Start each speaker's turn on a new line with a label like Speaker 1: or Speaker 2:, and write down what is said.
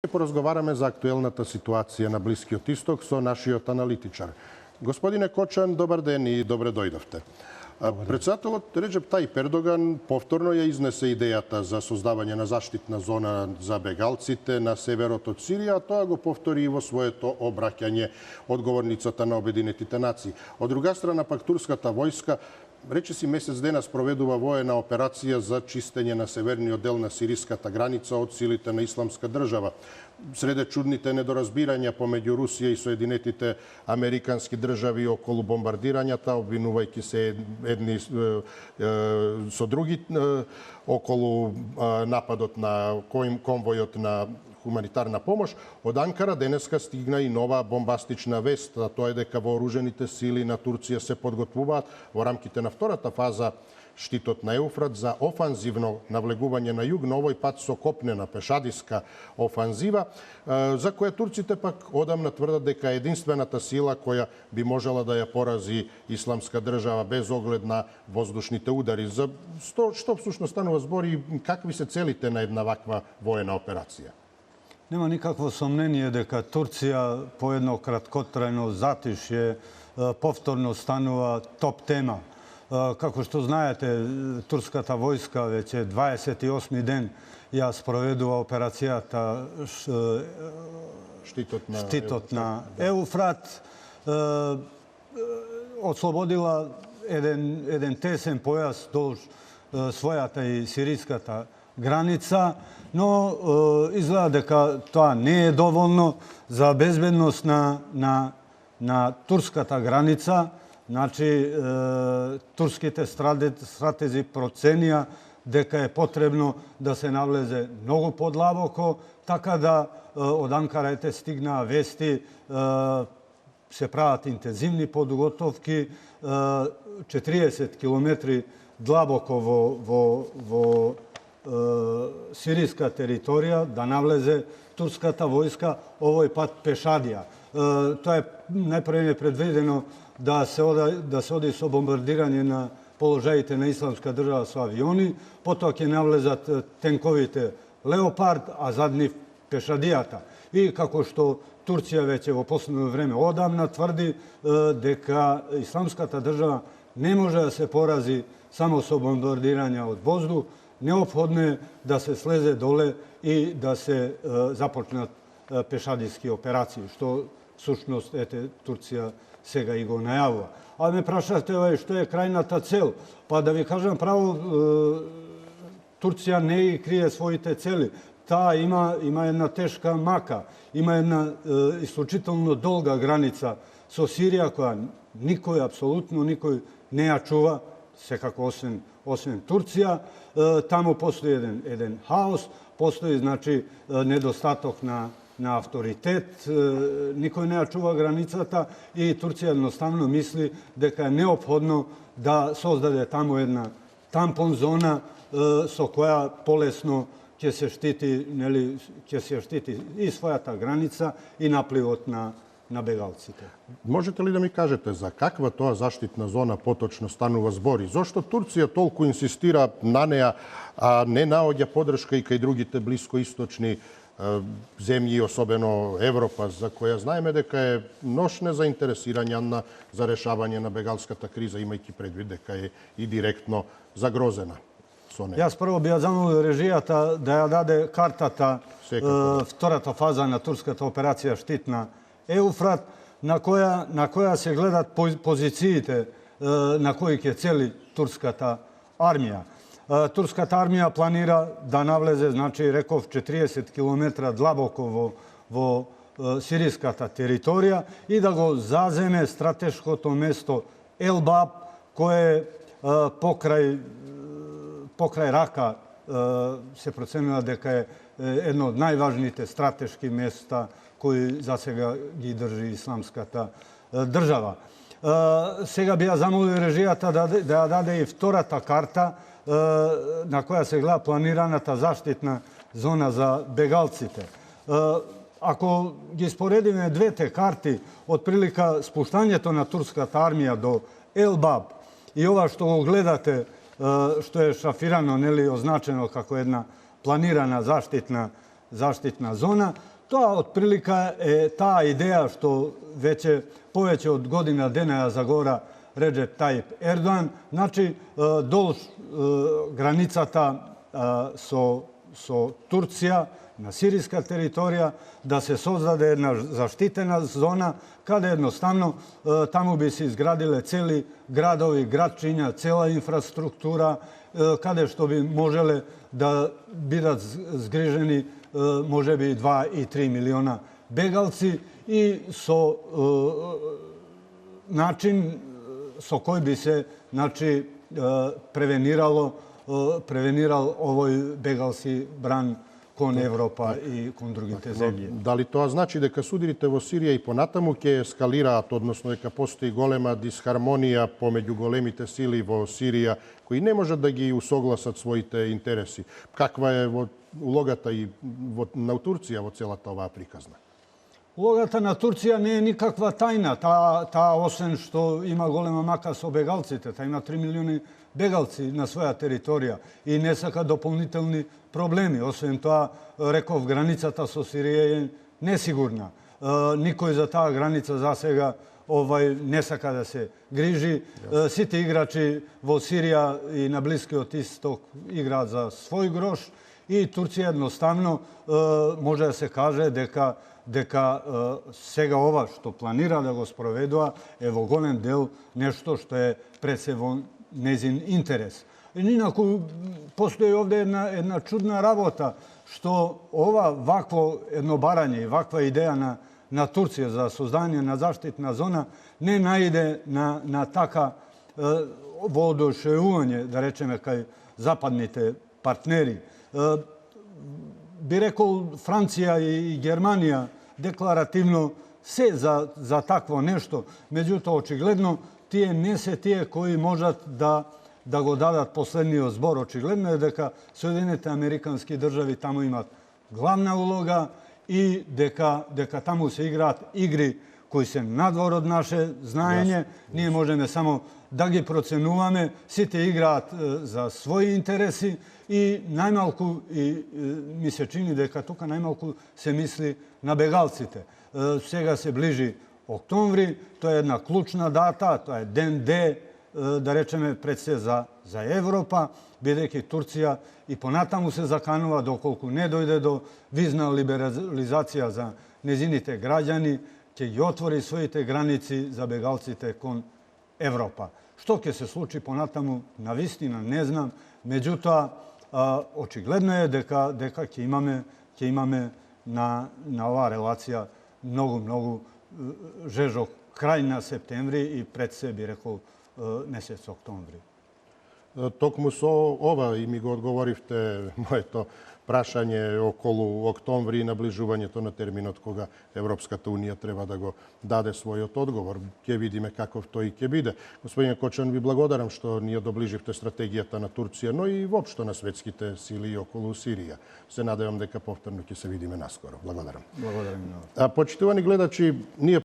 Speaker 1: Поразговараме за актуелната ситуација на Блискиот Исток со нашиот аналитичар. Господине Кочан, добар ден и добре дојдовте. Председателот Реджеп Тајип Ердоган повторно ја изнесе идејата за создавање на заштитна зона за бегалците на северот од Сирија, а тоа го повтори и во своето обраќање одговорницата на Обединетите нации. Од друга страна пак турската војска речиси месец дена спроведува воена операција за чистење на северниот дел на сириската граница од силите на Исламска држава. Среде чудните недоразбирања помеѓу Русија и Соединетите Американски држави околу бомбардирањата, обвинувајќи се едни со други околу нападот на конвојот на хуманитарна помош, од Анкара денеска стигна и нова бомбастична вест, а тоа е дека вооружените сили на Турција се подготвуваат во рамките на втората фаза штитот на Еуфрат за офанзивно навлегување на југ, на овој пат со копнена пешадиска офанзива, за која турците пак одамна тврдат дека е единствената сила која би можела да ја порази Исламска држава без оглед на воздушните удари. За што всушност станува збори и какви се целите на една ваква воена операција?
Speaker 2: Нема никакво сомнение дека Турција по едно краткотрајно затишје повторно станува топ тема. Како што знаете, турската војска веќе 28 ден ја спроведува операцијата Штитот на Еуфрат. Ослободила еден тесен појас долж својата и сириската граница, но изгледа дека тоа не е доволно за безбедност на турската граница. Значи, турските стратези проценија дека е потребно да се навлезе многу подлабоко, така да од Анкара стигнаа вести, се прават интензивни подготовки, 40 километри длабоко во сириска територија да навлезе турската војска, овој пат пешадија. Тоа е најпрвено предвидено да се оди со бомбардирање на положаите на Исламска држава со авиони, потоа ќе навлезат тенковите Леопард, а зад нив пешадијата. И како што Турција веќе во последно време одамна тврди дека Исламската држава не може да се порази само со бомбардирање од воздух, неопходно е да се слезе доле и да се започнат пешадиски операции, што всушност Турција сега и го најавува. А ме прашавте што е крајната цел. Па да ви кажам право, Турција не ги крие своите цели. Таа има една тешка мака, има една исклучително долга граница со Сирија, која никој, апсолутно никој не ја чува, секако освен Турција. Таму постои еден хаос, постои значи недостаток на авторитет, никој не ја чува границата и Турција едноставно мисли дека е неопходно да создаде таму една тампон зона со која полесно ќе се штити и својата граница и напливот на бегалците.
Speaker 1: Можете ли да ми кажете за каква тоа заштитна зона поточно станува збори? Зошто Турција толку инсистира на неа, а не наоѓа поддршка и кај другите блискоисточни земји, особено Европа, за која знаеме дека е многу незаинтересирања за решавање на бегалската криза, имајќи предвид дека е и директно загрозена со неа?
Speaker 2: Јас прво би ја замолил режијата да ја даде картата, втората фаза на турската операција Штит на Еуфрат, на која се гледат позициите на кои ќе цели турската армија. Турската армија планира да навлезе, значи, реков, 40 км длабоко во сириската територија и да го заземе стратешкото место Елбаб, кое покрај Рака се проценува дека е едно од најважните стратешки места кои за сега ги држи Исламската држава. Сега би ја замолил режијата да ја даде и втората карта на која се гледа планираната заштитна зона за бегалците. Ако ги споредиме двете карти, отприлика спуштањето на турската армија до Елбаб и ова што го гледате, што е шафирано, означено како една планирана заштитна zaštitna zona. To otprilika je ta ideja što poveće od godina dena zagovara Recep Tayyip Erdogan. Znači, dolž granicata so Turcija, na sirijska teritorija, da se sozade jedna zaštitena zona, kada jednostavno tamo bi se izgradile celi gradovi, gradčinja, cela infrastruktura, kada što bi možele da bidat zgriženi može bi 2 i 3 miliona begalci i način so koji bi se preveniral ovoj begalski bran kon Evropa i kon drugi te zemlje.
Speaker 1: Da li to znači дека судирите во Сирија и понатаму ќе ескалираат, односно дека постои голема дисхармонија помеѓу големите сили во Сирија кои не можат да ги усогласат своите интереси? Каква е улогата и на Турција во целата оваа приказна?
Speaker 2: Улогата на Турција не е никаква тајна. Таа освен што има голема мака со бегалците, таа има 3 милиони бегалци на своја територија и не сака дополнителни проблеми. Освен тоа, реков, границата со Сирија е несигурна. Никој за таа граница за сега не сака да се грижи. Сите играчи во Сирија и на Блискиот Исток играат за свој грош и Турција едноставно може да се каже дека сега ова што планира да го спроведува е во голем дел нешто што е пред се во незин интерес. Инаку, постои овде една чудна работа, што ова вакво едно барање и ваква идеја на Турција за создање на заштитна зона не наиде на така воодушевување, да речеме, кај западните партнери. Би рекол, Франција и Германија декларативно се за такво нешто, меѓутоа очигледно тие не се тие кои можат да го дадат последниот збор. Очигледно е дека Соединените Американски држави таму имат главна улога и дека таму се играат игри кои се надвор од наше знаење. Ние можеме само да ги проценуваме. Сите играат за своји интереси и најмалку, ми се чини дека тука најмалку се мисли на бегалците. Сега се ближи октомври, тоа е една клучна дата, тоа е ден Д, да речеме, пред се за Европа, бидејќи Турција и понатаму се заканува, доколку не дојде до визна либерализација за незините граѓани, ќе ги отвори своите граници за бегалците кон Европа. Што ќе се случи понатаму, навистина не знам, меѓутоа, очигледно е дека ќе имаме на оваа релација многу жежок крај на септември и пред се, би рекол, месец октомври.
Speaker 1: Токму со ова и ми го одговоривте моето прашање околу октомври и наближувањето на терминот кога Европската Унија треба да го даде својот одговор. Ќе видиме каков тој ќе биде. Господине Кочан, ви благодарам што ни доближивте стратегијата на Турција, но и воопшто на светските сили околу Сирија. Се надевам дека повторно ќе се видиме наскоро. Благодарам.
Speaker 2: Благодарам.
Speaker 1: Почитувани гледачи, ние